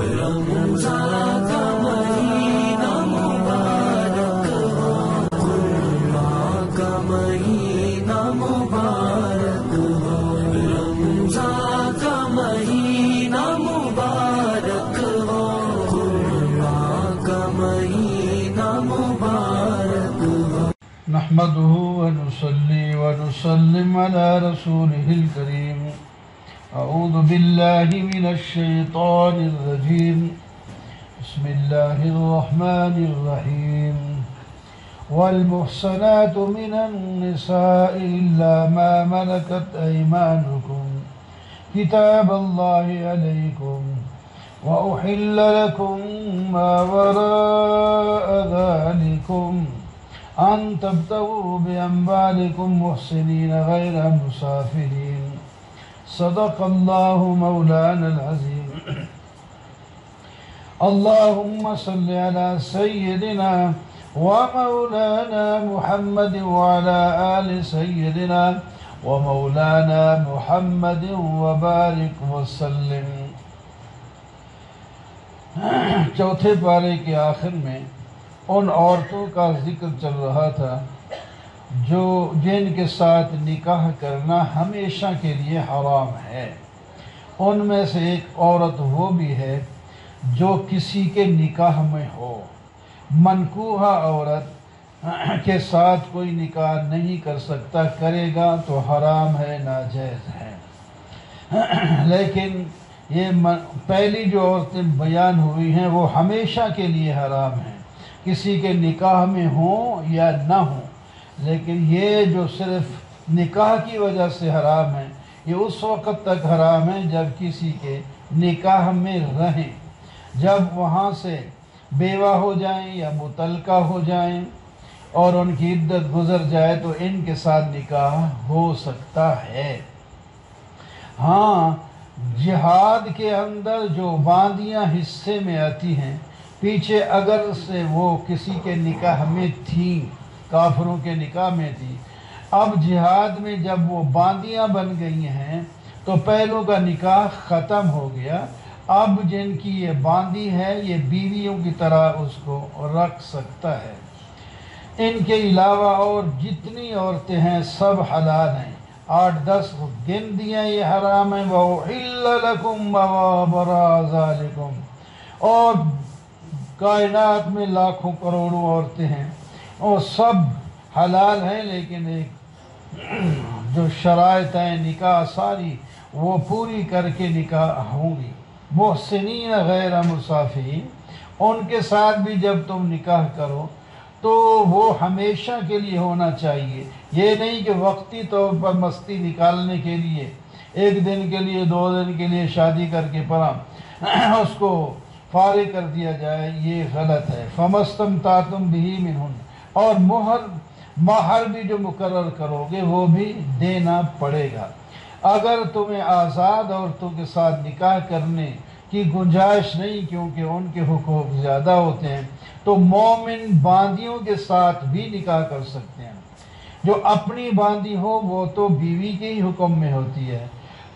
رمضان کا مہینہ مبارک ہو، قربان کا مہینہ مبارک ہو، رمضان کا مہینہ مبارک ہو، قربان کا مہینہ مبارک ہو۔ نحمده ونصلي ونسلم على رسوله الكريم۔ أعوذ بالله من الشيطان الرجيم، بسم الله الرحمن الرحيم۔ والمحصنات من النساء إلا ما ملكت أيمانكم كتاب الله عليكم، وأحل لكم ما وراء ذلكم أن تبتغوا بأموالكم محسنين غير مسافرين، صدق الله مولانا العظيم۔ اللهم صل على سيدنا ومولانا محمد وعلى آل سيدنا ومولانا محمد وبارك وسلم۔ چوتھے پارے کے آخر میں ان عورتوں کا ذکر چل رہا تھا جن کے ساتھ نکاح کرنا ہمیشہ کے لیے حرام ہے۔ ان میں سے ایک عورت وہ بھی ہے جو کسی کے نکاح میں ہو۔ منکوحہ عورت کے ساتھ کوئی نکاح نہیں کر سکتا، کرے گا تو حرام ہے، ناجائز ہے۔ لیکن یہ پہلی جو عورتیں بیان ہوئی ہیں وہ ہمیشہ کے لیے حرام ہیں، کسی کے نکاح میں ہوں یا نہ ہوں۔ لیکن یہ جو صرف نکاح کی وجہ سے حرام ہے، یہ اس وقت تک حرام ہے جب کسی کے نکاح میں رہیں۔ جب وہاں سے بیوہ ہو جائیں یا مطلقہ ہو جائیں اور ان کی عدت گزر جائے تو ان کے ساتھ نکاح ہو سکتا ہے۔ ہاں، جہاد کے اندر جو باندیاں حصے میں آتی ہیں، پیچھے اگر سے وہ کسی کے نکاح میں تھیں، کافروں کے نکاح میں تھی، اب جہاد میں جب وہ باندیاں بن گئی ہیں تو پہلوں کا نکاح ختم ہو گیا۔ اب جن کی یہ باندی ہے یہ بیویوں کی طرح اس کو رکھ سکتا ہے۔ ان کے علاوہ اور جتنی عورتیں ہیں سب حلال ہیں۔ 8-10 گن دیا یہ حرام ہیں۔ وَأُحِلَّ لَكُمْ مَا وَرَاءَ ذَلِكُمْ، اور کائنات میں لاکھوں کروڑوں عورتیں ہیں اور سب حلال ہیں، لیکن ایک جو شرائط ہیں نکاح ساری وہ پوری کر کے نکاح ہوں گی۔ محسنین غیر مسافرین، ان کے ساتھ بھی جب تم نکاح کرو تو وہ ہمیشہ کے لیے ہونا چاہیے۔ یہ نہیں کہ وقتی طور پر مستی نکالنے کے لیے، 1 دن کے لیے 2 دن کے لیے شادی کر کے پڑھا اس کو فارغ کر دیا جائے، یہ غلط ہے۔ فَمَسْتَمْتَعْتُمْ بِهِ مِنْهُنَّ، اور مہر بھی جو مقرر کرو گے وہ بھی دینا پڑے گا۔ اگر تمہیں آزاد عورتوں کے ساتھ نکاح کرنے کی گنجائش نہیں کیونکہ ان کے حقوق زیادہ ہوتے ہیں تو مومن باندیوں کے ساتھ بھی نکاح کر سکتے ہیں۔ جو اپنی باندی ہو وہ تو بیوی کے ہی حکم میں ہوتی ہے۔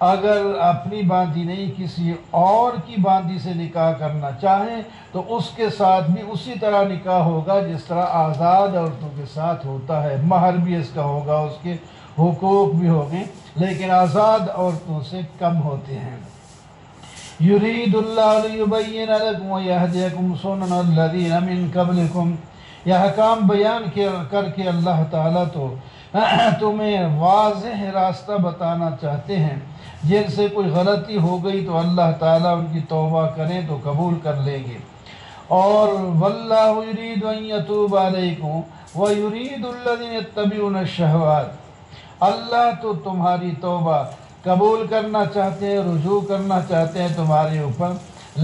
اگر اپنی باندی نہیں کسی اور کی باندی سے نکاح کرنا چاہیں تو اس کے ساتھ بھی اسی طرح نکاح ہوگا جس طرح آزاد عورتوں کے ساتھ ہوتا ہے۔ مہر بھی اس کا ہوگا، اس کے حقوق بھی ہوں گے، لیکن آزاد عورتوں سے کم ہوتے ہیں۔ یرید اللہ لیبین لکم ویہدیکم سنن الذین من قبلکم، یہ احکام بیان کر کے اللہ تعالیٰ تو تمہیں واضح راستہ بتانا چاہتے ہیں۔ جن سے کوئی غلطی ہو گئی تو اللہ تعالیٰ ان کی توبہ کریں تو قبول کر لیں گے۔ اور واللہ یرید ان یتوب علیکم ویرید الذین یتبعون الشہوات، اللہ تو تمہاری توبہ قبول کرنا چاہتے ہیں، رجوع کرنا چاہتے ہیں تمہارے اوپر،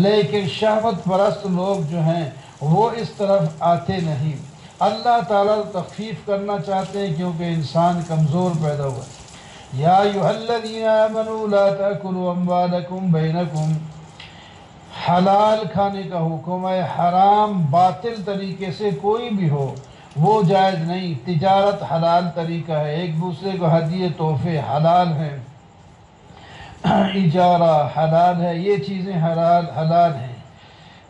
لیکن شہوت پرست لوگ جو ہیں وہ اس طرف آتے نہیں۔ اللہ تعالیٰ تخفیف کرنا چاہتے ہیں کیونکہ انسان کمزور پیدا ہوا ہے۔ یا ایھا الذین آمنوا لا تأکلوا اموالکم بینکم، حلال کھانے کا حکم ہے، حرام باطل طریقے سے کوئی بھی ہو وہ جائز نہیں۔ تجارت حلال طریقہ ہے، ایک دوسرے کو ہدیے تحفے حلال ہیں، اجارہ حلال ہے، یہ چیزیں حلال ہیں،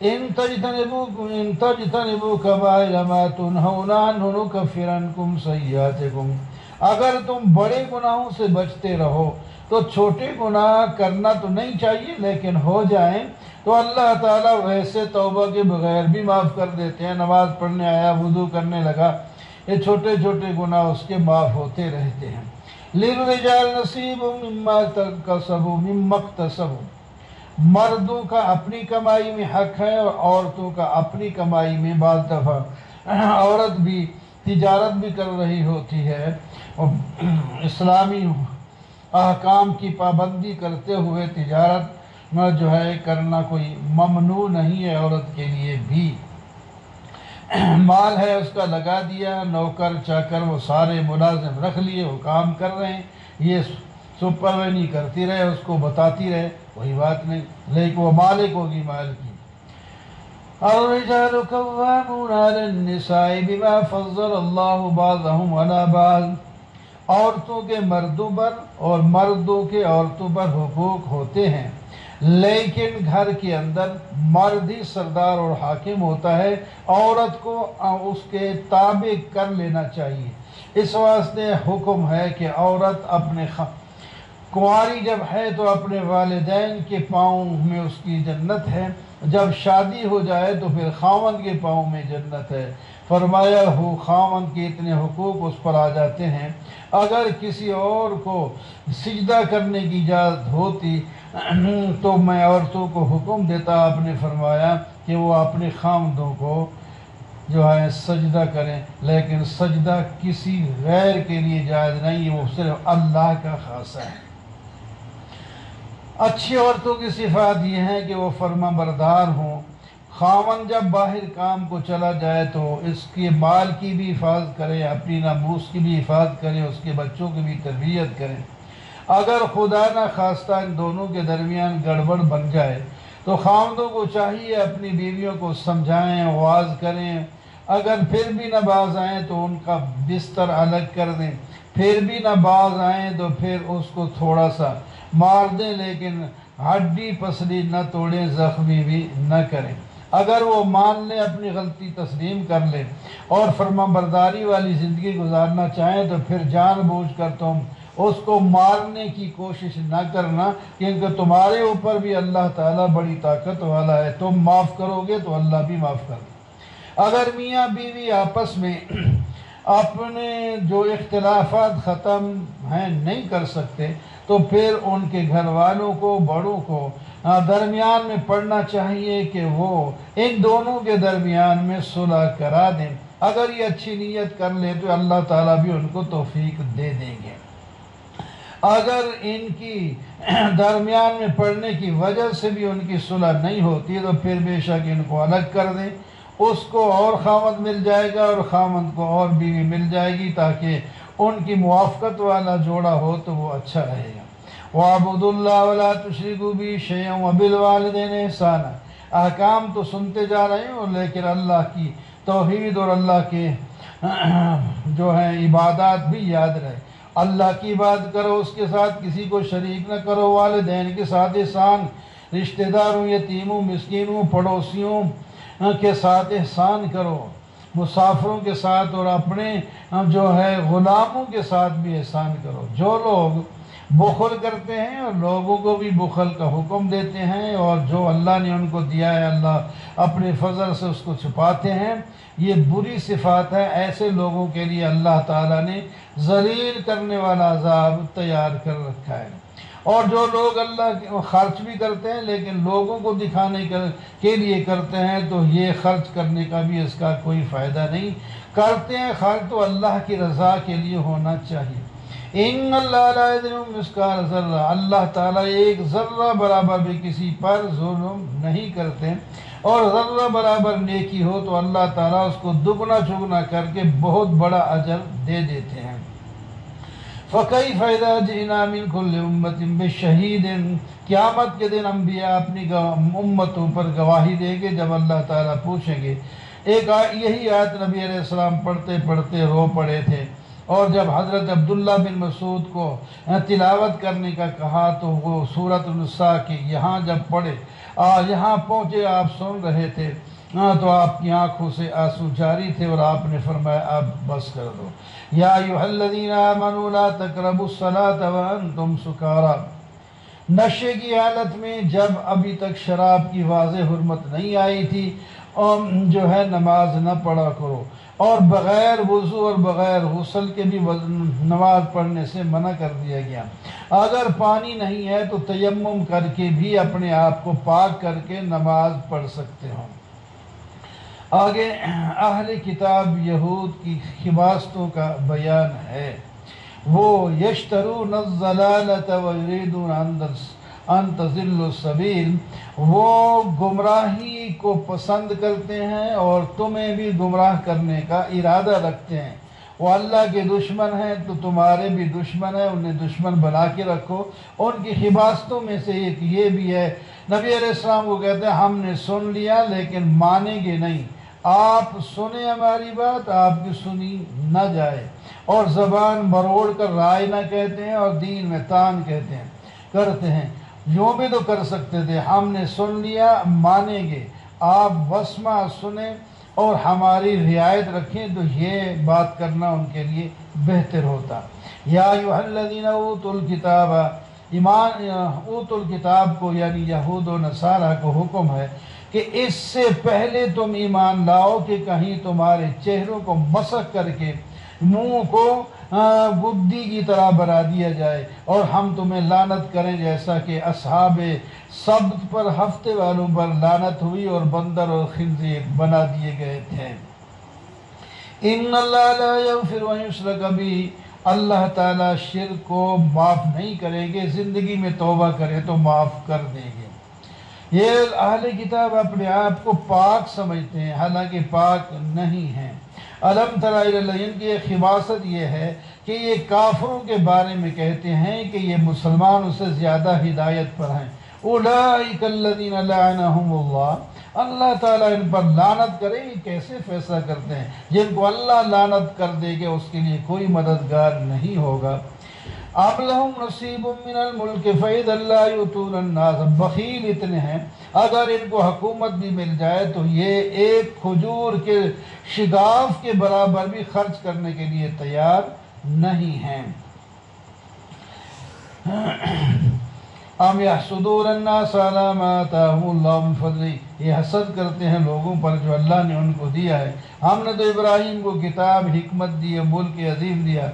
ان تجتنبوا کبائر ما تنہون عنہ نکفر عنکم سیئاتکم، اگر تم بڑے گناہوں سے بچتے رہو تو چھوٹے گناہ کرنا تو نہیں چاہیے، لیکن ہو جائیں تو اللہ تعالیٰ ویسے توبہ کے بغیر بھی معاف کر دیتے ہیں۔ نماز پڑھنے آیا، وضو کرنے لگا، یہ چھوٹے چھوٹے گناہ اس کے معاف ہوتے رہتے ہیں۔ للرجال نصیب مما اکتسبوا، مردوں کا اپنی کمائی میں حق ہے اور عورتوں کا اپنی کمائی میں۔ بعض دفعہ عورت بھی تجارت بھی کر رہی ہوتی ہے، اور اسلامی احکام کی پابندی کرتے ہوئے تجارت جو ہے کرنا کوئی ممنوع نہیں ہے عورت کے لیے بھی۔ مال ہے اس کا لگا دیا، نوکر چاکر وہ سارے ملازم رکھ لیے، وہ کام کر رہے ہیں، یہ سپروائزنگ کرتی رہے، اس کو بتاتی رہے، کوئی بات نہیں، لیکن وہ مالک ہوگی مال کی۔ الرجال قوامون علی النساء بما فضل اللہ بعضهم علی بعض، عورتوں کے مردوں پر اور مردوں کے عورتوں پر حقوق ہوتے ہیں، لیکن گھر کے اندر مرد ہی سردار اور حاکم ہوتا ہے، عورت کو اس کے تابع کر لینا چاہیے۔ اس واسطے حکم ہے کہ عورت اپنے کنواری جب ہے تو اپنے والدین کے پاؤں میں اس کی جنت ہے، جب شادی ہو جائے تو پھر خاوند کے پاؤں میں جنت ہے۔ فرمایا ہو خاوند کے اتنے حقوق اس پر آ جاتے ہیں، اگر کسی اور کو سجدہ کرنے کی اجازت ہوتی تو میں عورتوں کو حکم دیتا۔ آپ نے فرمایا کہ وہ اپنے خاوندوں کو جو ہے سجدہ کریں، لیکن سجدہ کسی غیر کے لیے جائز نہیں، وہ صرف اللہ کا خاصہ ہے۔ اچھی عورتوں کی صفات یہ ہے کہ وہ فرما بردار ہوں، خاوند جب باہر کام کو چلا جائے تو اس کے مال کی بھی حفاظت کرے، اپنی ناموس کی بھی حفاظت کرے، اس کے بچوں کی بھی تربیت کرے۔ اگر خدا نہ خواستہ ان دونوں کے درمیان گڑبڑ بن جائے تو خاوندوں کو چاہیے اپنی بیویوں کو سمجھائیں، واعظ کریں، اگر پھر بھی نہ باز آئیں تو ان کا بستر الگ کر دیں، پھر بھی نہ باز آئیں تو پھر اس کو تھوڑا سا مار دیں، لیکن ہڈی پسلی نہ توڑیں، زخمی بھی نہ کریں۔ اگر وہ مان لیں، اپنی غلطی تسلیم کر لیں اور فرما برداری والی زندگی گزارنا چاہیں تو پھر جان بوجھ کر تم اس کو مارنے کی کوشش نہ کرنا، کیونکہ تمہارے اوپر بھی اللہ تعالیٰ بڑی طاقت والا ہے، تم معاف کرو گے تو اللہ بھی معاف کر دے۔ اگر میاں بیوی آپس میں اپنے جو اختلافات ختم ہیں نہیں کر سکتے تو پھر ان کے گھر والوں کو، بڑوں کو درمیان میں پڑھنا چاہیے کہ وہ ان دونوں کے درمیان میں صلح کرا دیں۔ اگر یہ اچھی نیت کر لیں تو اللہ تعالیٰ بھی ان کو توفیق دے دیں گے۔ اگر ان کی درمیان میں پڑھنے کی وجہ سے بھی ان کی صلح نہیں ہوتی تو پھر بے شک ان کو الگ کر دیں، اس کو اور خاوند مل جائے گا اور خاوند کو اور بیوی مل جائے گی، تاکہ ان کی موافقت والا جوڑا ہو تو وہ اچھا رہے گا۔ وَاعْبُدُوا اللَّهَ وَلَا تُشْرِكُوا بِهِ شَيْئًا وَبِالْوَالِدَيْنِ إِحْسَانًا، احکام تو سنتے جا رہے ہیں لیکن اللہ کی توحید اور اللہ کے جو ہیں عبادات بھی یاد رہے۔ اللہ کی بات کرو، اس کے ساتھ کسی کو شریک نہ کرو، والدین کے ساتھ احسان، رشتہ داروں، یتیموں، مسکینوں، پڑوسیوں کے ساتھ احسان کرو، مسافروں کے ساتھ اور اپنے جو ہے غلاموں کے ساتھ بھی احسان کرو۔ جو لوگ بخل کرتے ہیں اور لوگوں کو بھی بخل کا حکم دیتے ہیں، اور جو اللہ نے ان کو دیا ہے اللہ اپنے فضل سے اس کو چھپاتے ہیں، یہ بری صفات ہے۔ ایسے لوگوں کے لیے اللہ تعالیٰ نے ذلیل کرنے والا عذاب تیار کر رکھا ہے۔ اور جو لوگ اللہ خرچ بھی کرتے ہیں لیکن لوگوں کو دکھانے کے لیے کرتے ہیں تو یہ خرچ کرنے کا بھی اس کا کوئی فائدہ نہیں۔ کرتے ہیں خرچ تو اللہ کی رضا کے لیے ہونا چاہیے۔ ان اللہ لا یظلم مثقال ذرہ، اللہ تعالیٰ ایک ذرہ برابر بھی کسی پر ظلم نہیں کرتے، اور ذرہ برابر نیکی ہو تو اللہ تعالیٰ اس کو دگنا چگنا کر کے بہت بڑا اجر دے دیتے ہیں۔ فَكَيْفَ إِذَا جِئْنَا مِنْ كُلِّ أُمَّةٍ بِشَهِيدٍ، قیامت کے دن انبیاء اپنی امتوں پر گواہی دیں گے جب اللہ تعالیٰ پوچھیں گے۔ ایک یہی آیت نبی علیہ السلام پڑھتے پڑھتے رو پڑے تھے اور جب حضرت عبداللہ بن مسعود کو تلاوت کرنے کا کہا تو وہ سورۃ النساء کی یہاں جب پڑھے یہاں پہنچے آپ سن رہے تھے تو آپ کی آنکھوں سے آنسو جاری تھے اور آپ نے فرمایا اب بس کر دو۔ یا ایھا الذین آمنوا لا تقربوا الصلاۃ وانتم سکارى، نشے کی حالت میں جب ابھی تک شراب کی واضح حرمت نہیں آئی تھی جو ہے نماز نہ پڑھا کرو، اور بغیر وضو اور بغیر غسل کے بھی نماز پڑھنے سے منع کر دیا گیا۔ اگر پانی نہیں ہے تو تیمم کر کے بھی اپنے آپ کو پاک کر کے نماز پڑھ سکتے ہو۔ آگے اہل کتاب یہود کی خباثتوں کا بیان ہے۔ وہ یشترون الضلالۃ ویریدون ان تضلوا السبیل، وہ گمراہی کو پسند کرتے ہیں اور تمہیں بھی گمراہ کرنے کا ارادہ رکھتے ہیں۔ وہ اللہ کے دشمن ہیں تو تمہارے بھی دشمن ہیں، انہیں دشمن بنا کے رکھو۔ ان کی خباثتوں میں سے ایک یہ بھی ہے، نبی علیہ السلام کو کہتے ہیں ہم نے سن لیا لیکن مانیں گے نہیں، آپ سنیں ہماری بات، آپ کی سنی نہ جائے، اور زبان مروڑ کر رائے نہ کہتے ہیں اور دین میں تان کرتے ہیں۔ یوں بھی تو کر سکتے تھے، ہم نے سن لیا مانیں گے، آپ وسمع سنیں اور ہماری رعایت رکھیں، تو یہ بات کرنا ان کے لیے بہتر ہوتا۔ یا ایھا الذین اوتوا الکتاب، اوتوا الکتاب کو یعنی یہود و نصارہ کو حکم ہے کہ اس سے پہلے تم ایمان لاؤ کہ کہیں تمہارے چہروں کو مسح کر کے منہ کو گدی کی طرح بنا دیا جائے اور ہم تمہیں لعنت کریں، جیسا کہ اصحاب سبت پر ہفتے والوں پر لعنت ہوئی اور بندر اور خنزیر بنا دیے گئے تھے۔ ان اللہ لا یغفر ان یشرک بہ، اللہ تعالیٰ شرک کو معاف نہیں کریں گے، زندگی میں توبہ کرے تو معاف کر دیں گے۔ یہ اہل کتاب اپنے آپ کو پاک سمجھتے ہیں، حالانکہ پاک نہیں ہیں۔ الم تر الی الذین کی خباثت یہ ہے کہ یہ کافروں کے بارے میں کہتے ہیں کہ یہ مسلمانوں سے زیادہ ہدایت پر ہیں۔ اولئک الذین لعنہم اللہ، اللہ تعالیٰ ان پر لعنت کرے۔ یہ کیسے فیصلہ کرتے ہیں؟ جن کو اللہ لعنت کر دے گا اس کے لیے کوئی مددگار نہیں ہوگا۔ ام لہم نصیب من الملک فاذا لا یؤتون الناس، بخیل اتنے ہیں اگر ان کو حکومت بھی مل جائے تو یہ ایک کھجور کے شگاف کے برابر بھی خرچ کرنے کے لیے تیار نہیں ہیں۔ ام یحسدون الناس علی ما آتاہم اللہ من فضلہ، یہ حسد کرتے ہیں لوگوں پر جو اللہ نے ان کو دیا ہے۔ ہم نے تو ابراہیم کو کتاب، حکمت دی، ملک عظیم دیا،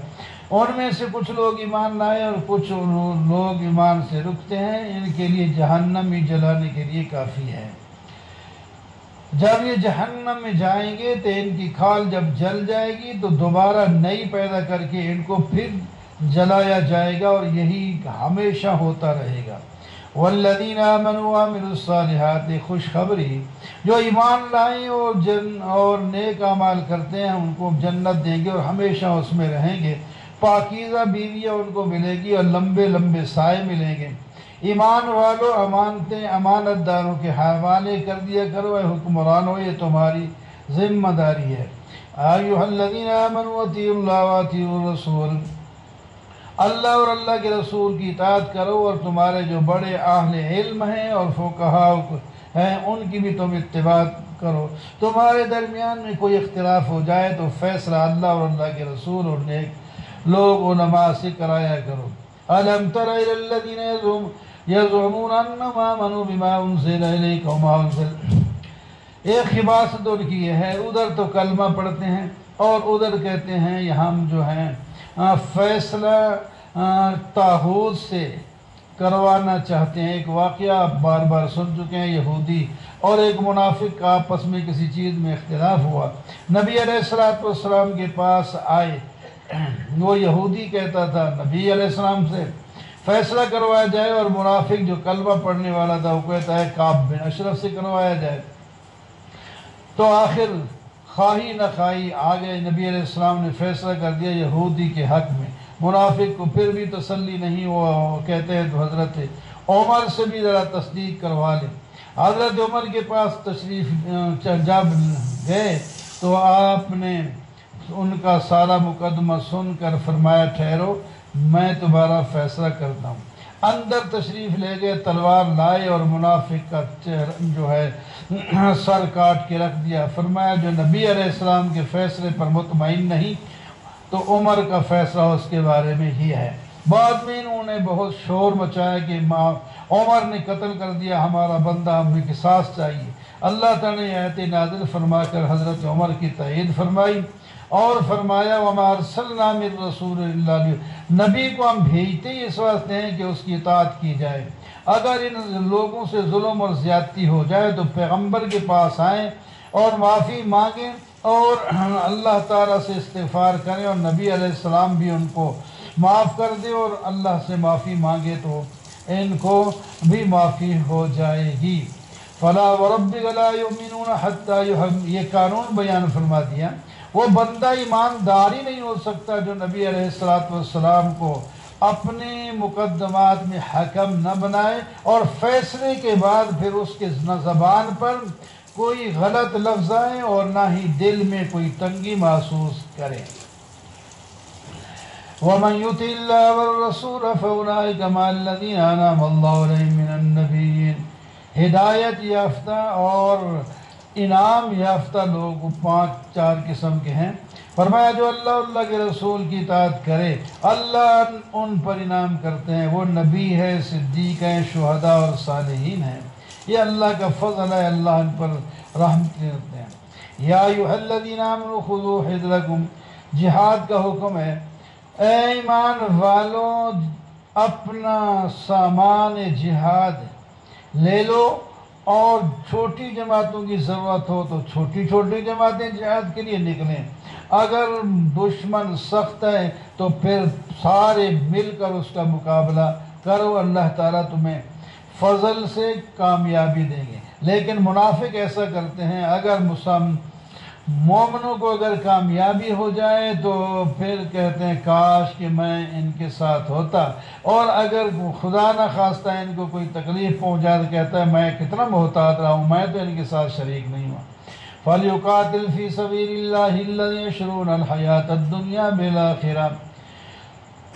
ان میں سے کچھ لوگ ایمان لائے اور کچھ لوگ ایمان سے رکتے ہیں، ان کے لیے جہنم ہی جلانے کے لیے کافی ہے۔ جب یہ جہنم میں جائیں گے تو ان کی کھال جب جل جائے گی تو دوبارہ نئی پیدا کر کے ان کو پھر جلایا جائے گا اور یہی ہمیشہ ہوتا رہے گا۔ والذین آمنوا وعملوا الصالحات، خوشخبری جو ایمان لائیں اور نیک اعمال کرتے ہیں ان کو جنت دیں گے اور ہمیشہ اس میں رہیں گے۔ پاکیزہ بیویاں ان کو ملے گی اور لمبے لمبے سائے ملیں گے۔ ایمان والو امانتیں امانت داروں کے حوالے کر دیا کرو، اے حکمرانو یہ تمہاری ذمہ داری ہے۔ ایھا الذین آمنوا اطیعوا اللہ واطیعوا الرسول، اللہ اور اللہ کے رسول کی اطاعت کرو اور تمہارے جو بڑے اہل علم ہیں اور فقہاء ہیں ان کی بھی تم اتباع کرو۔ تمہارے درمیان میں کوئی اختلاف ہو جائے تو فیصلہ اللہ اور اللہ کے رسول اور نیک لوگ علماء سے کرایا کرو۔ الم تر الی الذین یزعمون انہم آمنوا بما انزل الیک وما انزل، ایک خباثت ان کی یہ ہے، ادھر تو کلمہ پڑھتے ہیں اور ادھر کہتے ہیں ہم جو ہیں فیصلہ طاغوت سے کروانا چاہتے ہیں۔ ایک واقعہ آپ بار بار سن چکے ہیں، یہودی اور ایک منافق کا آپس میں کسی چیز میں اختلاف ہوا، نبی علیہ السلام کے پاس آئے۔ وہ یہودی کہتا تھا نبی علیہ السلام سے فیصلہ کروایا جائے، اور منافق جو کلمہ پڑھنے والا تھا وہ کہتا ہے کعب بن اشرف سے کروایا جائے۔ تو آخر خواہی نہ خواہی آگے نبی علیہ السلام نے فیصلہ کر دیا یہودی کے حق میں۔ منافق کو پھر بھی تسلی نہیں ہوا، وہ کہتے ہیں تو حضرت عمر سے بھی ذرا تصدیق کروا لیں۔ حضرت عمر کے پاس تشریف جب گئے تو آپ نے ان کا سارا مقدمہ سن کر فرمایا ٹھہرو میں تمہارا فیصلہ کرتا ہوں۔ اندر تشریف لے گئے، تلوار لائے اور منافق کا جو ہے سر کاٹ کے رکھ دیا۔ فرمایا جو نبی علیہ السلام کے فیصلے پر مطمئن نہیں تو عمر کا فیصلہ اس کے بارے میں ہی ہے۔ بعد میں انہوں نے بہت شور مچایا کہ عمر نے قتل کر دیا، ہمارا بندہ، ہمیں قصاص چاہیے۔ اللہ تعالیٰ نے آیت نازل فرما کر حضرت عمر کی تائید فرمائی اور فرمایا وَمَا أَرْسَلْنَا مِن رَّسُولٍ إِلَّا نبی کو ہم بھیجتے ہی اس واسطے ہیں کہ اس کی اطاعت کی جائے۔ اگر ان لوگوں سے ظلم اور زیادتی ہو جائے تو پیغمبر کے پاس آئیں اور معافی مانگیں اور اللہ تعالیٰ سے استغفار کریں، اور نبی علیہ السلام بھی ان کو معاف کر دے اور اللہ سے معافی مانگے تو ان کو بھی معافی ہو جائے گی۔ فَلَا وَرَبِّكَ لَا يُؤْمِنُونَ حَتَّى یہ قانون بیان فرما دیا، وہ بندہ ایماندار ہی نہیں ہو سکتا جو نبی علیہ السلام کو اپنے مقدمات میں حکم نہ بنائے اور فیصلے کے بعد پھر اس کے نہ زبان پر کوئی غلط لفظ آئے اور نہ ہی دل میں کوئی تنگی محسوس کرے۔ وَمَن يُطِعِ اللَّهَ وَالرَّسُولَ فَأُولَٰئِكَ مَعَ الَّذِينَ أَنْعَمَ اللَّهُ عَلَيْهِم مِّنَ النَّبِيِّينَ ہدایت یافتہ اور انعام یافتہ لوگ 4 قسم کے ہیں۔ فرمایا جو اللہ کے رسول کی اطاعت کرے اللہ ان پر انعام کرتے ہیں، وہ نبی ہے، صدیق ہیں، شہداء اور صالحین ہیں۔ یہ اللہ کا فضل ہے، اللہ ان پر رحمت کرتے ہیں۔ یا ایھا الذین آمنوا خذوا حذرکم، جہاد کا حکم ہے۔ اے ایمان والوں اپنا سامان جہاد لے لو، اور چھوٹی جماعتوں کی ضرورت ہو تو چھوٹی جماعتیں جہاد کے لیے نکلیں۔ اگر دشمن سخت ہے تو پھر سارے مل کر اس کا مقابلہ کرو، اللہ تعالیٰ تمہیں فضل سے کامیابی دیں گے۔ لیکن منافق ایسا کرتے ہیں، اگر مومنوں کو اگر کامیابی ہو جائے تو پھر کہتے ہیں کاش کہ میں ان کے ساتھ ہوتا، اور اگر خدا نہ خواستہ ان کو کوئی تکلیف پہنچا تو کہتا ہے میں کتنا محتاط رہا ہوں، میں تو ان کے ساتھ شریک نہیں ہوں۔ فَلْيُقَاتِلْ فِي سَبِيلِ اللَّهِ الَّذِينَ يَشْرُونَ الْحَيَاةَ الدُّنْيَا بِالْآخِرَةِ،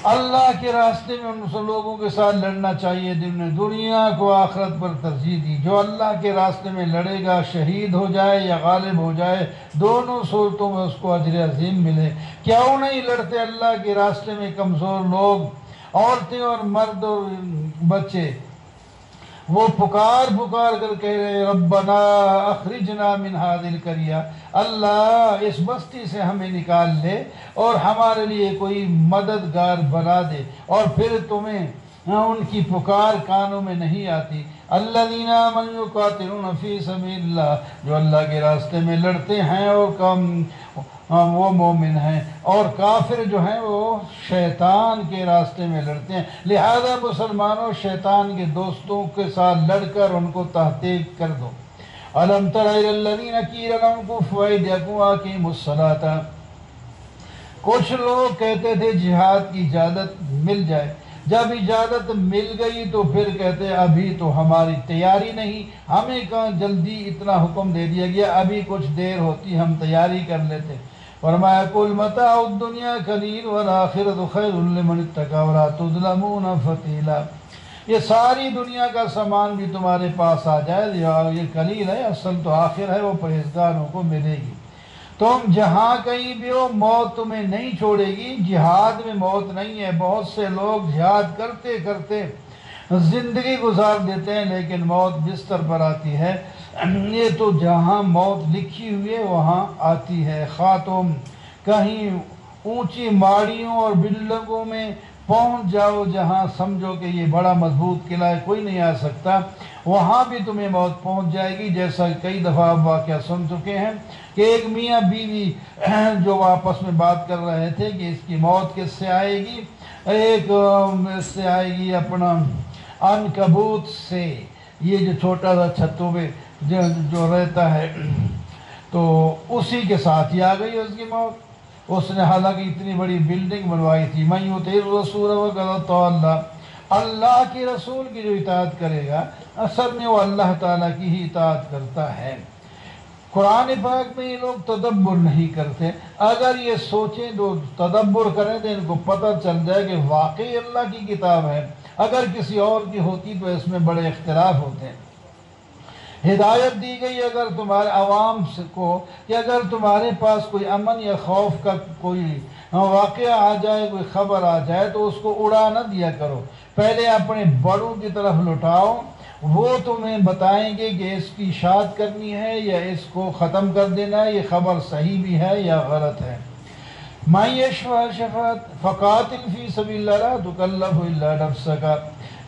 اللہ کے راستے میں ان لوگوں کے ساتھ لڑنا چاہیے جنہوں نے دنیا کو آخرت پر ترجیح دی۔ جو اللہ کے راستے میں لڑے گا شہید ہو جائے یا غالب ہو جائے، دونوں صورتوں میں اس کو اجر عظیم ملے۔ کیوں نہیں لڑتے اللہ کے راستے میں کمزور لوگ، عورتیں اور مرد اور بچے؟ وہ پکار کر کہہ رہے ربنا اخرجنا من هذه القرية، اللہ اس بستی سے ہمیں نکال لے اور ہمارے لیے کوئی مددگار بنا دے، اور پھر تمہیں ان کی پکار کانوں میں نہیں آتی۔ الذين آمنوا يقاتلون في سبيل الله، جو اللہ کے راستے میں لڑتے ہیں اور وہ مومن ہیں، اور کافر جو ہیں وہ شیطان کے راستے میں لڑتے ہیں۔ لہذا مسلمانوں شیطان کے دوستوں کے ساتھ لڑ کر ان کو تحقیق کر دو۔ أَلَمْ تَرَ إِلَى الَّذِينَ قِيلَ لَهُمْ كُفُّوا أَيْدِيَكُمْ وَأَقِيمُوا الصَّلَاةَ، کچھ لوگ کہتے تھے جہاد کی اجازت مل جائے، جب اجازت مل گئی تو پھر کہتے ابھی تو ہماری تیاری نہیں، ہمیں کہاں جلدی اتنا حکم دے دیا گیا، ابھی کچھ دیر ہوتی ہم تیاری کر لیتے۔ فرمایا قُلْ مَتَاعُ الدُّنْيَا قَلِيلٌ وَالْآخِرَةُ خَيْرٌ لِمَنِ اتَّقَىٰ وَلَا تُظْلَمُونَ فَتِيلًا، یہ ساری دنیا کا سامان بھی تمہارے پاس آ جائے، یہ قلیل ہے، اصل تو آخر ہے، وہ پرہیزگاروں کو ملے گی۔ تم جہاں کہیں بھی ہو موت تمہیں نہیں چھوڑے گی، جہاد میں موت نہیں ہے۔ بہت سے لوگ جہاد کرتے کرتے زندگی گزار دیتے ہیں لیکن موت بستر پر آتی ہے، یہ تو جہاں موت لکھی ہوئی ہے وہاں آتی ہے۔ خواہ تم کہیں اونچی ماڑیوں اور بلڈنگوں میں پہنچ جاؤ جہاں سمجھو کہ یہ بڑا مضبوط قلعہ ہے کوئی نہیں آ سکتا، وہاں بھی تمہیں موت پہنچ جائے گی۔ جیسا کئی دفعہ آپ واقعہ سن چکے ہیں کہ ایک میاں بیوی جو آپس میں بات کر رہے تھے کہ اس کی موت کس سے آئے گی، ایک اس سے آئے گی اپنا عنکبوت سے، یہ جو چھوٹا سا چھتوں پہ جو رہتا ہے، تو اسی کے ساتھ ہی آ گئی اس کی موت۔ اس نے حالانکہ اتنی بڑی بلڈنگ بنوائی تھی۔ مَن یُطِعِ الرَّسُولَ فَقَدْ اَطَاعَ اللَّهَ، اللہ کے رسول کی جو اطاعت کرے گا اصل میں وہ اللہ تعالیٰ کی ہی اطاعت کرتا ہے۔ قرآن پاک میں یہ لوگ تدبر نہیں کرتے. اگر یہ سوچیں تو تدبر کریں تو ان کو پتہ چل جائے کہ واقعی اللہ کی کتاب ہے. اگر کسی اور کی ہوتی تو اس میں بڑے اختلاف ہوتے ہیں. ہدایت دی گئی اگر تمہارے عوام کو کہ اگر تمہارے پاس کوئی امن یا خوف کا کوئی واقعہ آ جائے، کوئی خبر آ جائے تو اس کو اڑا نہ دیا کرو. پہلے اپنے بڑوں کی طرف لوٹاؤ، وہ تمہیں بتائیں گے کہ اس کی اشاعت کرنی ہے یا اس کو ختم کر دینا ہے، یہ خبر صحیح بھی ہے یا غلط ہے. مَن یشفع شفاعۃ فقاتل فی سبیل اللہ لا تکلف الا نفسک.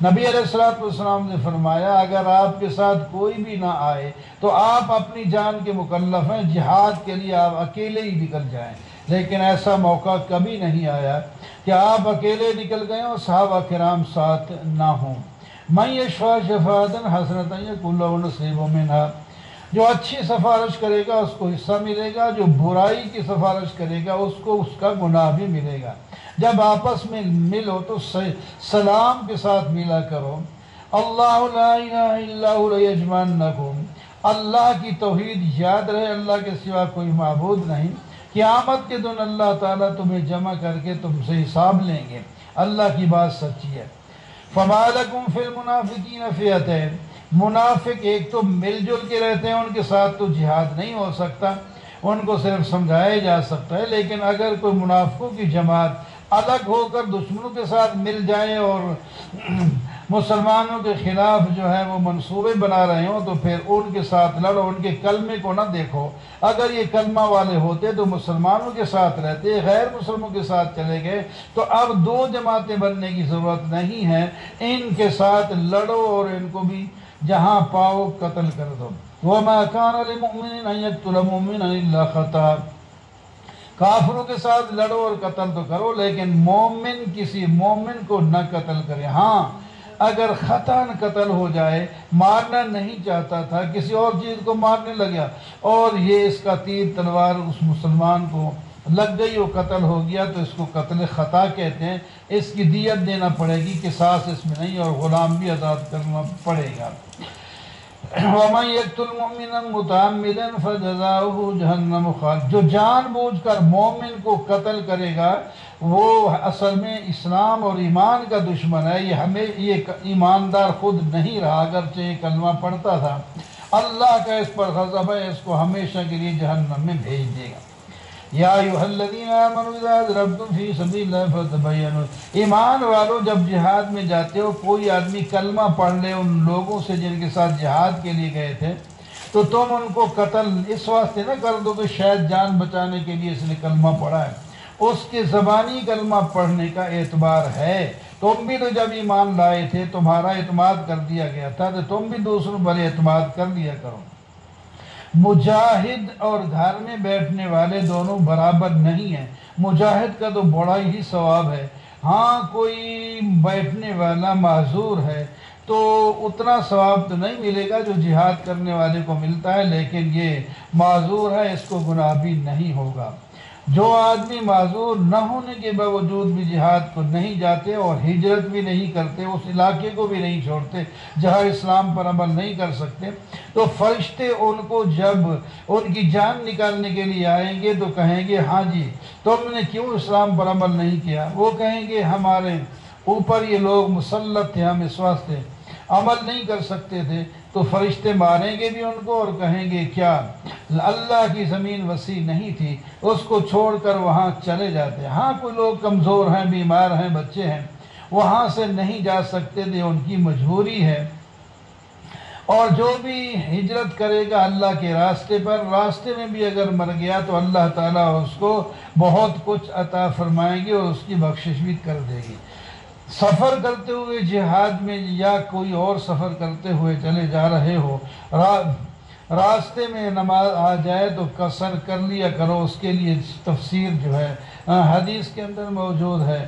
نبی علیہ السلام نے فرمایا اگر آپ کے ساتھ کوئی بھی نہ آئے تو آپ اپنی جان کے مکلف ہیں، جہاد کے لیے آپ اکیلے ہی نکل جائیں. لیکن ایسا موقع کبھی نہیں آیا کہ آپ اکیلے نکل گئے اور صحابہ کرام ساتھ نہ ہوں. مَن یشفع شفاعۃ حسنۃ یکن لہ نصیب منھا. جو اچھی سفارش کرے گا اس کو حصہ ملے گا، جو برائی کی سفارش کرے گا اس کو اس کا گناہ بھی ملے گا. جب آپس میں ملو تو سلام کے ساتھ ملا کرو. اللہ لا الہ الا هو لیجمعنکم. اللہ کی توحید یاد رہے، اللہ کے سوا کوئی معبود نہیں. قیامت کے دن اللہ تعالیٰ تمہیں جمع کر کے تم سے حساب لیں گے. اللہ کی بات سچی ہے. فما لکم فی المنافقین فئتین. منافق ایک تو مل جل کے رہتے ہیں، ان کے ساتھ تو جہاد نہیں ہو سکتا، ان کو صرف سمجھایا جا سکتا ہے. لیکن اگر کوئی منافقوں کی جماعت الگ ہو کر دشمنوں کے ساتھ مل جائے اور مسلمانوں کے خلاف جو ہے وہ منصوبے بنا رہے ہوں تو پھر ان کے ساتھ لڑو، ان کے کلمے کو نہ دیکھو. اگر یہ کلمہ والے ہوتے تو مسلمانوں کے ساتھ رہتے، غیر مسلموں کے ساتھ چلے گئے تو اب دو جماعتیں بننے کی ضرورت نہیں ہے. ان کے ساتھ لڑو اور ان کو بھی جہاں پاؤ قتل کر دو. وَمَا كَانَ لِمُؤْمِنٍ أَن يَقْتُلَ مُؤْمِنًا إِلَّا خَطَأً. کافروں کے ساتھ لڑو اور قتل تو کرو لیکن مومن کسی مومن کو نہ قتل کرے. ہاں اگر خطاً قتل ہو جائے، مارنا نہیں چاہتا تھا، کسی اور چیز کو مارنے لگا اور یہ اس کا تیر تلوار اس مسلمان کو لگ گئی اور قتل ہو گیا تو اس کو قتل خطا کہتے ہیں. اس کی دیت دینا پڑے گی، قصاص اس میں نہیں، اور غلام بھی آزاد کرنا پڑے گا. وَمَن يَقْتُلْ مُؤْمِنًا مُتَعَمِّدًا فَجَزَاؤُهُ جَهَنَّمُ خَالِدًا. جو جان بوجھ کر مومن کو قتل کرے گا وہ اصل میں اسلام اور ایمان کا دشمن ہے. یہ ایماندار خود نہیں رہا اگرچہ یہ کلمہ پڑھتا تھا. اللہ کا اس پر غضب ہے، اس کو ہمیشہ کے لیے جہنم میں بھیج دے گا. یا ایھا الذین آمنوا اذا ضربتم فی سبیل اللہ فتبینوا. ایمان والو جب جہاد میں جاتے ہو، کوئی آدمی کلمہ پڑھ لے ان لوگوں سے جن کے ساتھ جہاد کے لیے گئے تھے تو تم ان کو قتل اس واسطے نہ کر دو کہ شاید جان بچانے کے لیے اس نے کلمہ پڑھا ہے. اس کے زبانی کلمہ پڑھنے کا اعتبار ہے. تم بھی تو جب ایمان لائے تھے تمہارا اعتماد کر دیا گیا تھا تو تم بھی دوسروں پر اعتماد کر دیا کرو. مجاہد اور گھر میں بیٹھنے والے دونوں برابر نہیں ہیں. مجاہد کا تو بڑا ہی ثواب ہے. ہاں کوئی بیٹھنے والا معذور ہے تو اتنا ثواب تو نہیں ملے گا جو جہاد کرنے والے کو ملتا ہے، لیکن یہ معذور ہے، اس کو گناہ بھی نہیں ہوگا. جو آدمی معذور نہ ہونے کے باوجود بھی جہاد کو نہیں جاتے اور ہجرت بھی نہیں کرتے، اس علاقے کو بھی نہیں چھوڑتے جہاں اسلام پر عمل نہیں کر سکتے، تو فرشتے ان کو جب ان کی جان نکالنے کے لیے آئیں گے تو کہیں گے ہاں جی تم نے کیوں اسلام پر عمل نہیں کیا. وہ کہیں گے ہمارے اوپر یہ لوگ مسلط تھے، ہم اس واسطے عمل نہیں کر سکتے تھے. تو فرشتے ماریں گے بھی ان کو اور کہیں گے کیا اللہ کی زمین وسیع نہیں تھی، اس کو چھوڑ کر وہاں چلے جاتے. ہاں کوئی لوگ کمزور ہیں، بیمار ہیں، بچے ہیں، وہاں سے نہیں جا سکتے تھے، ان کی مجبوری ہے. اور جو بھی ہجرت کرے گا اللہ کے راستے پر، راستے میں بھی اگر مر گیا تو اللہ تعالیٰ اس کو بہت کچھ عطا فرمائیں گے اور اس کی بخشش بھی کر دے گی. سفر کرتے ہوئے جہاد میں یا کوئی اور سفر کرتے ہوئے چلے جا رہے ہو، راستے میں نماز آ جائے تو قصر کر لیا کرو. اس کے لیے تفسیر جو ہے حدیث کے اندر موجود ہے.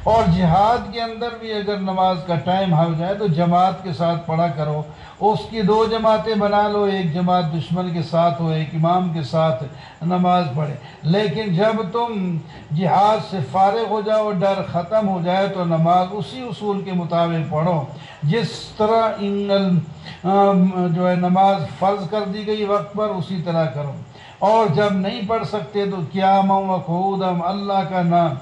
اور جہاد کے اندر بھی اگر نماز کا ٹائم ہو جائے تو جماعت کے ساتھ پڑھا کرو، اس کی 2 جماعتیں بنا لو، ایک جماعت دشمن کے ساتھ ہو، ایک امام کے ساتھ نماز پڑھے۔ لیکن جب تم جہاد سے فارغ ہو جاؤ، ڈر ختم ہو جائے، تو نماز اسی اصول کے مطابق پڑھو جس طرح جو ہے نماز فرض کر دی گئی وقت پر، اسی طرح کرو۔ اور جب نہیں پڑھ سکتے تو قیاما و قعودا اللہ کا نام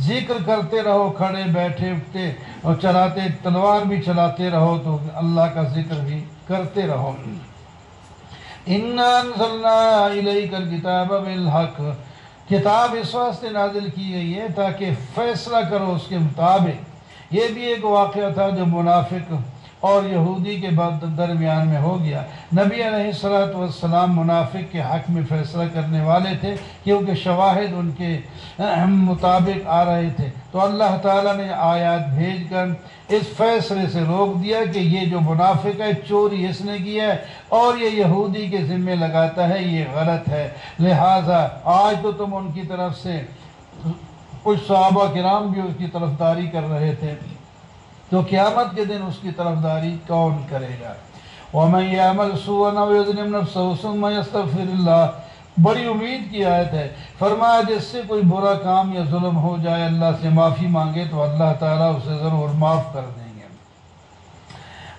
ذکر کرتے رہو، کھڑے بیٹھے اٹھتے اور چلاتے، تلوار بھی چلاتے رہو تو اللہ کا ذکر بھی کرتے رہو۔ اِنَّا أَنزَلْنَا إِلَيْكَ الْكِتَابَ بِالْحَقِّ، کتاب اس واسطے نازل کی گئی ہے تاکہ فیصلہ کرو اس کے مطابق۔ یہ بھی ایک واقعہ تھا جو منافق اور یہودی کے درمیان میں ہو گیا۔ نبی علیہ السلام منافق کے حق میں فیصلہ کرنے والے تھے کیونکہ شواہد ان کے مطابق آ رہے تھے، تو اللہ تعالیٰ نے آیات بھیج کر اس فیصلے سے روک دیا کہ یہ جو منافق ہے چوری اس نے کی ہے اور یہ یہودی کے ذمے لگاتا ہے، یہ غلط ہے۔ لہٰذا آج تو تم ان کی طرف سے، کچھ صحابہ کرام بھی اس کی طرفداری کر رہے تھے، تو قیامت کے دن اس کی طرفداری کون کرے گا؟ وَمَنْ يَعْمَلْ سُوءًا أَوْ يَظْلِمْ نَفْسَهُ ثُمَّ يَسْتَغْفِرِ اللَّهَ، بڑی امید کی آیت ہے۔ فرمایا جس سے کوئی برا کام یا ظلم ہو جائے، اللہ سے معافی مانگے تو اللہ تعالیٰ اسے ضرور معاف کر دیں گے۔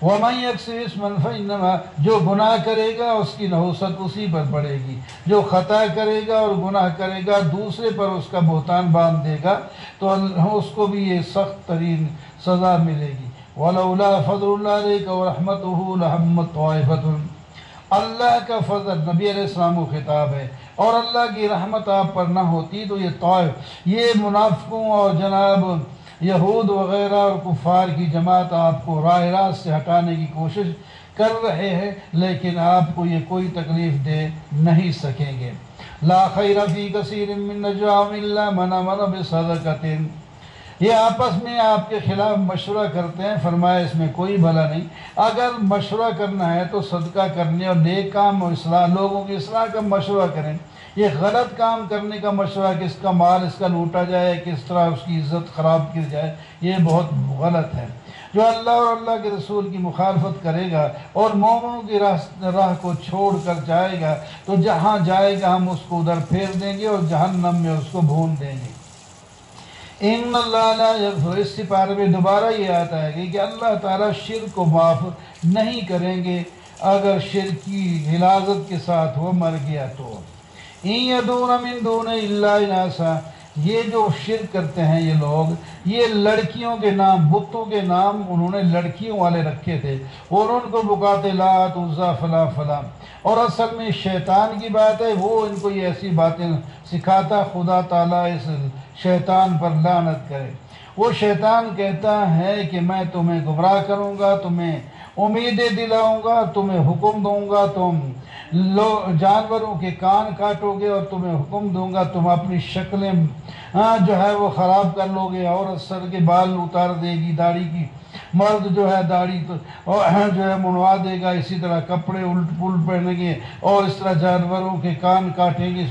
وَمَنْ يَكْسِبْ إِثْمًا فَإِنَّمَا، جو گناہ کرے گا اس کی نحوست اسی پر پڑے گی، جو خطا کرے گا اور گناہ کرے گا دوسرے پر اس کا بہتان باندھ دے گا تو اس کو بھی یہ سخت ترین سزا ملے گی۔ وَلَوْلَا فَضْلُ اللَّهِ عَلَيْكَ وَرَحْمَتُهُ لَهَمَّتْ طَائِفَةٌ، اللہ کا فضل نبی علیہ السلام کو خطاب ہے، اور اللہ کی رحمت آپ پر نہ ہوتی تو یہ طائف، یہ منافقوں اور جناب یہود وغیرہ اور کفار کی جماعت آپ کو راہ راست سے ہٹانے کی کوشش کر رہے ہیں، لیکن آپ کو یہ کوئی تکلیف دے نہیں سکیں گے۔ لا خیر فی کثیر من نجواہم الا من امر بصدقۃ، یہ آپس میں آپ کے خلاف مشورہ کرتے ہیں، فرمایا اس میں کوئی بھلا نہیں۔ اگر مشورہ کرنا ہے تو صدقہ کرنے اور نیک کام اور اصلاح، لوگوں کی اصلاح کا مشورہ کریں۔ یہ غلط کام کرنے کا مشورہ کہ اس کا مال اس کا لوٹا جائے، کس طرح اس کی عزت خراب کی جائے، یہ بہت غلط ہے۔ جو اللہ اور اللہ کے رسول کی مخالفت کرے گا اور مومنوں کی راہ کو چھوڑ کر جائے گا تو جہاں جائے گا ہم اس کو ادھر پھیر دیں گے اور جہنم میں اس کو بھون دیں گے۔ ان اللہ لا یغفر، اس سپارے میں دوبارہ یہ آتا ہے کہ اللہ تعالیٰ شرک کو معاف نہیں کریں گے اگر شرک کی غلاظت کے ساتھ وہ مر گیا تو۔ ان یدعون من دون الا اناسا، یہ جو شرک کرتے ہیں یہ لوگ، یہ لڑکیوں کے نام، بتوں کے نام انہوں نے لڑکیوں والے رکھے تھے اور ان کو بکاتے لات عزا فلاں فلاں، اور اصل میں شیطان کی بات ہے، وہ ان کو یہ ایسی باتیں سکھاتا۔ خدا تعالیٰ اس شیطان پر لعنت کرے۔ وہ شیطان کہتا ہے کہ میں تمہیں گمراہ کروں گا، تمہیں امیدیں دلاؤں گا، تمہیں حکم دوں گا، تم جانوروں کے کان کاٹو گے، اور تمہیں حکم دوں گا تم اپنی شکلیں جو ہے وہ خراب کر لو گے، عورت سر کے بال اتار دے گی، داڑھی کی، مرد جو ہے داڑھی جو ہے منوا دے گا، اسی طرح کپڑے الٹ پلٹ پہنیں گے اور اس طرح جانوروں کے کان کاٹیں گے،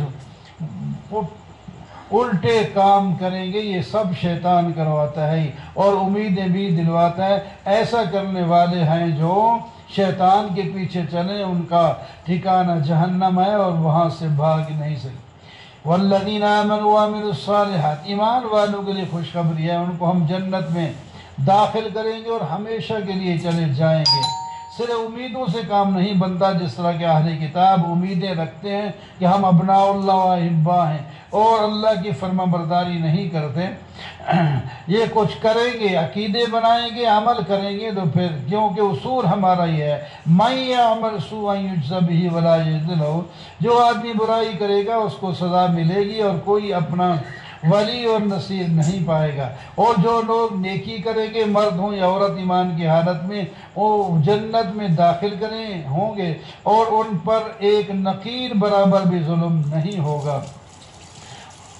الٹے کام کریں گے۔ یہ سب شیطان کرواتا ہے اور امیدیں بھی دلواتا ہے۔ ایسا کرنے والے ہیں جو شیطان کے پیچھے چلیں، ان کا ٹھکانہ جہنم ہے اور وہاں سے بھاگ نہیں سکتے۔ والذین آمنوا وعملوا الصالحات، ایمان والوں کے لیے خوشخبری ہے، ان کو ہم جنت میں داخل کریں گے اور ہمیشہ کے لیے چلے جائیں گے۔ صرف امیدوں سے کام نہیں بنتا، جس طرح کہ اہل کتاب امیدیں رکھتے ہیں کہ ہم ابناء اللہ و احباء ہیں اور اللہ کی فرما برداری نہیں کرتے۔ یہ کچھ کریں گے، عقیدے بنائیں گے، عمل کریں گے تو پھر، کیونکہ اصول ہمارا یہ ہے مَن یعمل سوءا یجزَ بہ ولا یجد لہ، جو آدمی برائی کرے گا اس کو سزا ملے گی اور کوئی اپنا ولی اور نصیر نہیں پائے گا۔ اور جو لوگ نیکی کریں گے، مرد ہوں یا عورت، ایمان کی حالت میں وہ جنت میں داخل کریں ہوں گے اور ان پر ایک نقیر برابر بھی ظلم نہیں ہوگا۔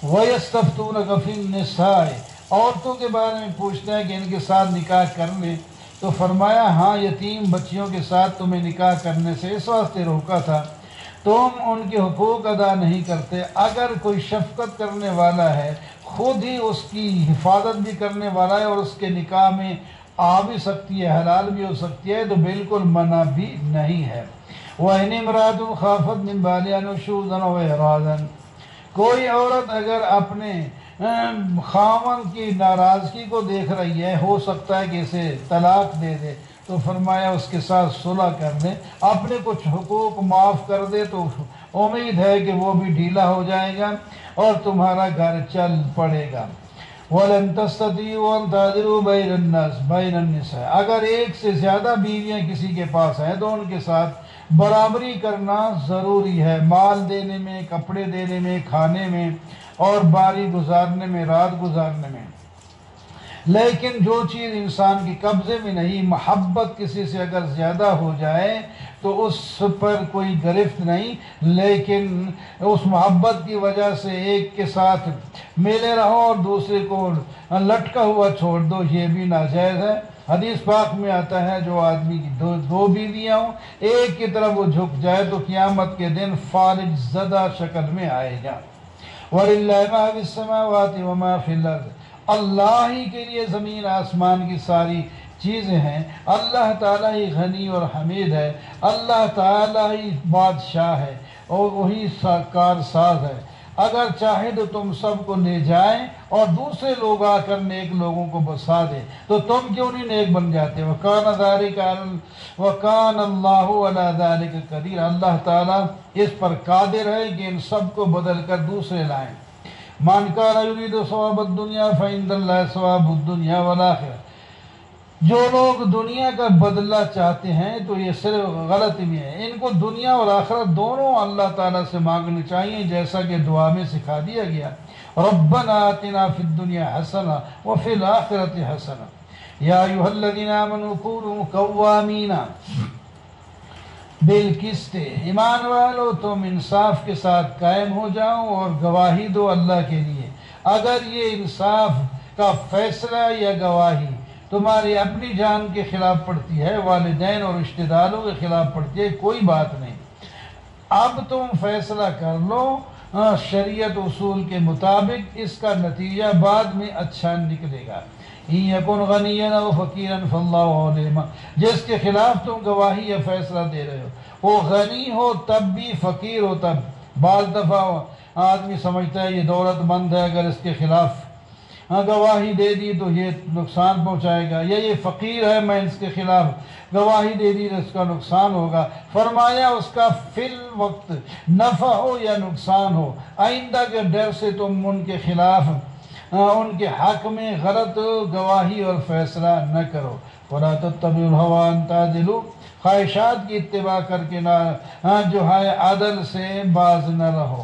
وَيَسْتَفْتُونَكَ فِي النِّسَاءِ، عورتوں کے بارے میں پوچھتے ہیں کہ ان کے ساتھ نکاح کر لیں، تو فرمایا ہاں، یتیم بچیوں کے ساتھ تمہیں نکاح کرنے سے اس واسطے روکا تھا تم ان کے حقوق ادا نہیں کرتے۔ اگر کوئی شفقت کرنے والا ہے، خود ہی اس کی حفاظت بھی کرنے والا ہے اور اس کے نکاح میں آ بھی سکتی ہے، حلال بھی ہو سکتی ہے، تو بالکل منع بھی نہیں ہے۔ وَإِنِ امْرَأَةٌ خَافَتْ مِنْ بَالِهَا نُشُوزًا أَوْ إِعْرَاضًا، کوئی عورت اگر اپنے خاوند کی ناراضگی کو دیکھ رہی ہے، ہو سکتا ہے کہ اسے طلاق دے دے، تو فرمایا اس کے ساتھ صلح کر دے، اپنے کچھ حقوق معاف کر دے، تو امید ہے کہ وہ بھی ڈھیلا ہو جائے گا اور تمہارا گھر چل پڑے گا۔ وَلَن تَسْتَطِيعُوا أَن تَعْدِلُوا بَيْنَ النِّسَاءِ، اگر ایک سے زیادہ بیویاں کسی کے پاس ہیں تو ان کے ساتھ برابری کرنا ضروری ہے، مال دینے میں، کپڑے دینے میں، کھانے میں اور باری گزارنے میں، رات گزارنے میں۔ لیکن جو چیز انسان کے قبضے میں نہیں، محبت کسی سے اگر زیادہ ہو جائے تو اس پر کوئی گرفت نہیں، لیکن اس محبت کی وجہ سے ایک کے ساتھ ملے رہو اور دوسرے کو لٹکا ہوا چھوڑ دو، یہ بھی ناجائز ہے۔ حدیث پاک میں آتا ہے جو آدمی کی دو بیویاں ہوں، ایک کی طرف وہ جھک جائے تو قیامت کے دن فالج زدہ شکل میں آئے گا۔ وَلِلَّهِ مَا فِي السَّمَاوَاتِ وَمَا فِي الْأَرْضِ، اللہ ہی کے لیے زمین آسمان کی ساری چیزیں ہیں، اللہ تعالیٰ ہی غنی اور حمید ہے، اللہ تعالیٰ ہی بادشاہ ہے اور وہی کارساز ہے۔ اگر چاہے تو تم سب کو لے جائیں اور دوسرے لوگ آ کر نیک لوگوں کو بسا دے تو تم کیوں نہیں نیک بن جاتے؟ وَكَانَ اللَّهُ عَلَى ذَلِكَ قَدِيرٌ، اللہ تعالیٰ اس پر قادر ہے کہ ان سب کو بدل کر دوسرے لائیں۔ مَنْ كَانَ يُرِيدُ ثَوَابَ الدُّنْيَا فَعِندَ اللَّهِ ثَوَابُ الدُّنْيَا وَالْآخِرَةِ، جو لوگ دنیا کا بدلہ چاہتے ہیں تو یہ صرف غلط میں ہے، ان کو دنیا اور آخرت دونوں اللہ تعالیٰ سے مانگنی چاہیے، جیسا کہ دعا میں سکھا دیا گیا، ربنا آتنا فی الدنیا حسنہ وفی الآخرۃ حسنہ یا ایھا الذین آمنوا کونوا قوامین بالقسط، ایمان والو تم انصاف کے ساتھ قائم ہو جاؤ اور گواہی دو اللہ کے لیے۔ اگر یہ انصاف کا فیصلہ یا گواہی تمہاری اپنی جان کے خلاف پڑتی ہے، والدین اور رشتہ داروں کے خلاف پڑتی ہے، کوئی بات نہیں، اب تم فیصلہ کر لو شریعت اصول کے مطابق، اس کا نتیجہ بعد میں اچھا نکلے گا۔ إِن يَكُنْ غَنِيًّا أَوْ فَقِيرًا فَاللَّهُ أَوْلَىٰ بِمَا، جس کے خلاف تم گواہی یا فیصلہ دے رہے ہو وہ غنی ہو تب بھی، فقیر ہو تب۔ بعض دفعہ آدمی سمجھتا ہے یہ دولت مند ہے، اگر اس کے خلاف گواہی دے دی تو یہ نقصان پہنچائے گا، یا یہ فقیر ہے میں اس کے خلاف گواہی دے دی تو اس کا نقصان ہوگا۔ فرمایا اس کا فی الوقت نفع ہو یا نقصان ہو، آئندہ کے ڈر سے تم ان کے خلاف ان کے حق میں غلط گواہی اور فیصلہ نہ کرو۔ وَلَا تَتَّبِعُوا الْهَوَىٰ أَن تَعْدِلُوا، خواہشات کی اتباع کر کے جو ہے عدل سے باز نہ رہو۔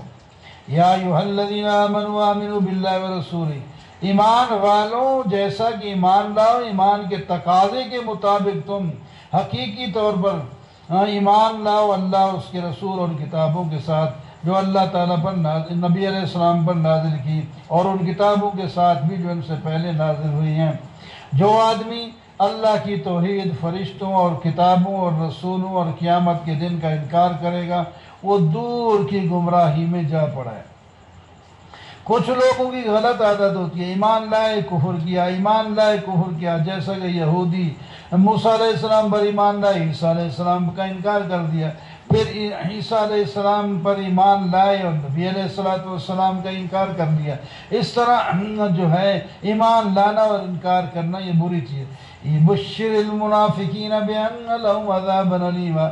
یا ایھا الذین آمنوا آمنوا باللہ ورسولہ، ایمان والوں جیسا کہ ایمان لاؤ، ایمان کے تقاضے کے مطابق تم حقیقی طور پر ایمان لاؤ اللہ اور اس کے رسول اور کتابوں کے ساتھ جو اللہ تعالیٰ پر نبی علیہ السلام پر نازل کی، اور ان کتابوں کے ساتھ بھی جو ان سے پہلے نازل ہوئی ہیں۔ جو آدمی اللہ کی توحید، فرشتوں اور کتابوں اور رسولوں اور قیامت کے دن کا انکار کرے گا وہ دور کی گمراہی میں جا پڑا ہے۔ کچھ لوگوں کی غلط عادت ہوتی ہے، ایمان لائے کفر کیا، ایمان لائے کفر کیا، جیسا کہ یہودی موسیٰ علیہ السلام پر ایمان لائے، عیسیٰ علیہ السلام کا انکار کر دیا، پھر عیسیٰ علیہ السلام پر ایمان لائے اور نبی علیہ السلام کا انکار کر دیا۔ اس طرح جو ہے ایمان لانا اور انکار کرنا یہ بری چیز ہے۔ بشر المنافقین بأن لهم عذابا الیما،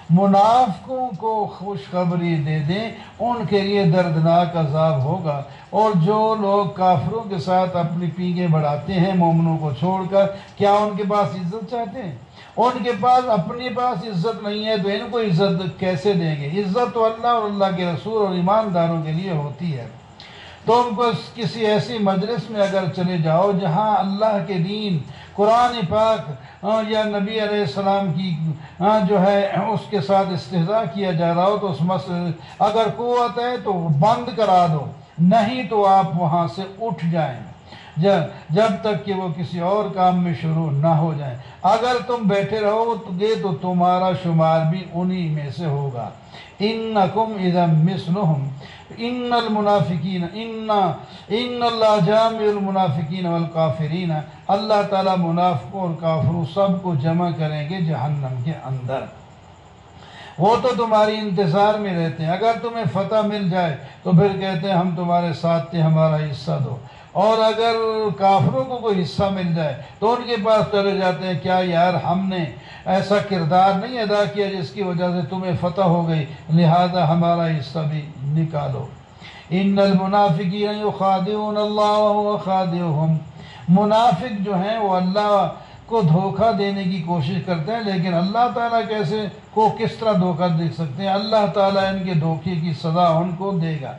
منافقوں کو خوشخبری دے دیں ان کے لیے دردناک عذاب ہوگا۔ اور جو لوگ کافروں کے ساتھ اپنی پینگیں بڑھاتے ہیں مومنوں کو چھوڑ کر، کیا ان کے پاس عزت چاہتے ہیں؟ ان کے پاس اپنے پاس عزت نہیں ہے تو ان کو عزت کیسے دیں گے؟ عزت تو اللہ اور اللہ کے رسول اور ایمانداروں کے لیے ہوتی ہے۔ تو ان کو کسی ایسی مجلس میں اگر چلے جاؤ جہاں اللہ کے دین، قرآن پاک یا نبی علیہ السلام کی جو ہے اس کے ساتھ استہزاء کیا جا رہا ہو تو اس مسئلے اگر قوت ہے تو بند کرا دو، نہیں تو آپ وہاں سے اٹھ جائیں۔ جب تک کہ وہ کسی اور کام میں شروع نہ ہو جائیں۔ اگر تم بیٹھے رہو گے تو تمہارا شمار بھی انہی میں سے ہوگا۔ انکم اذا مثلہم ان المنافقین ان اللہ جامع المنافقین والکافرین، اللہ تعالیٰ منافقوں اور کافروں سب کو جمع کریں گے جہنم کے اندر۔ وہ تو تمہاری انتظار میں رہتے ہیں، اگر تمہیں فتح مل جائے تو پھر کہتے ہیں ہم تمہارے ساتھ تھے، ہمارا حصہ دو، اور اگر کافروں کو کوئی حصہ مل جائے تو ان کے پاس چلے جاتے ہیں، کیا یار ہم نے ایسا کردار نہیں ادا کیا جس کی وجہ سے تمہیں فتح ہو گئی، لہذا ہمارا حصہ بھی نکالو۔ ان المنافقین یخادعون اللہ وهو خادعهم، منافق جو ہیں وہ اللہ کو دھوکہ دینے کی کوشش کرتے ہیں، لیکن اللہ تعالیٰ کس طرح دھوکہ دے سکتے ہیں؟ اللہ تعالیٰ ان کے دھوکے کی سزا ان کو دے گا۔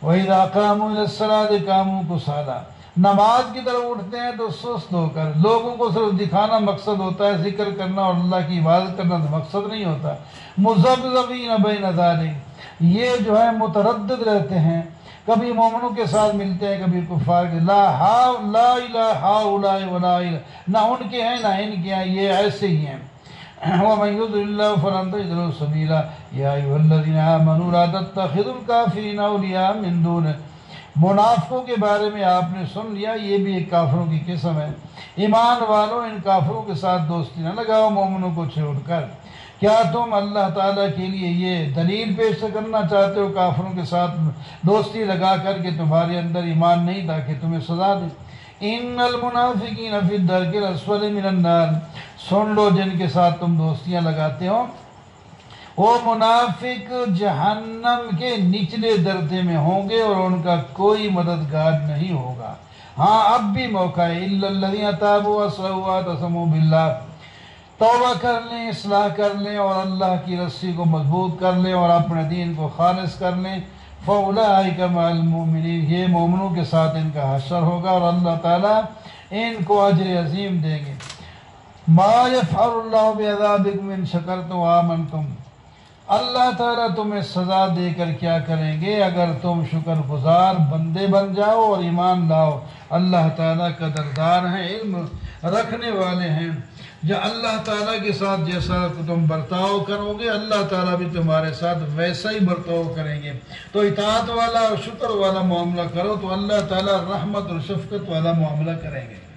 وَإِذَا قَامُوا إِلَى الصَّلَاةِ قَامُوا كُسَالَىٰ، نماز کی طرف اٹھتے ہیں تو سست ہو کر، لوگوں کو صرف دکھانا مقصد ہوتا ہے، ذکر کرنا اور اللہ کی عبادت کرنا تو مقصد نہیں ہوتا۔ مُذَبذَبِينَ بَيْنَ ذَلِكَ، یہ جو ہے متردد رہتے ہیں، کبھی مومنوں کے ساتھ ملتے ہیں، کبھی کفار کے، لا الہ ہؤلاء ولا الہ، نہ ان کے ہیں نہ ان کے ہیں، یہ ایسے ہی ہیں۔ وَمَن يُضْلِلِ اللَّهُ فَلَن تَجِدَ لَهُ سَبِيلًا يَا أَيُّهَا الَّذِينَ آمَنُوا لَا تَتَّخِذُوا الْكَافِرِينَ أَوْلِيَاءَ مِن دُونِهِ، منافقوں کے بارے میں آپ نے سن لیا، یہ بھی ایک کافروں کی قسم ہے۔ ایمان والوں ان کافروں کے ساتھ دوستی نہ لگاؤ مومنوں کو چھوڑ کر۔ کیا تم اللہ تعالیٰ کے لیے یہ دلیل پیش کرنا چاہتے ہو کافروں کے ساتھ دوستی لگا کر کہ تمہارے اندر ایمان نہیں تاکہ تمہیں سزا دے؟ ان المنافقین فی الدرک الاسفل من النار، سن لو جن کے ساتھ تم دوستیاں لگاتے ہو وہ منافق جہنم کے نچلے درجے میں ہوں گے اور ان کا کوئی مددگار نہیں ہوگا۔ ہاں اب بھی موقع ہے، الا الذین تابوا واصلحوا واعتصموا باللہ، توبہ کر لیں، اصلاح کر لیں اور اللہ کی رسی کو مضبوط کر لیں اور اپنے دین کو خالص کر لیں، فَأُولَٰئِكَ مَعَ الْمُؤْمِنِينَ، یہ مومنوں کے ساتھ ان کا حشر ہوگا اور اللہ تعالیٰ ان کو اجر عظیم دیں گے۔ مَا يَفْعَلُ اللَّهُ بِعَذَابِكُمْ إِن شَكَرْتُمْ وَآمَنْتُمْ، اللہ تعالیٰ تمہیں سزا دے کر کیا کریں گے اگر تم شکر گزار بندے بن جاؤ اور ایمان لاؤ۔ اللہ تعالیٰ قدردان ہیں، علم رکھنے والے ہیں، جو اللہ تعالیٰ کے ساتھ جیسا تم برتاؤ کرو گے اللہ تعالیٰ بھی تمہارے ساتھ ویسا ہی برتاؤ کریں گے۔ تو اطاعت والا اور شکر والا معاملہ کرو تو اللہ تعالیٰ رحمت اور شفقت والا معاملہ کریں گے۔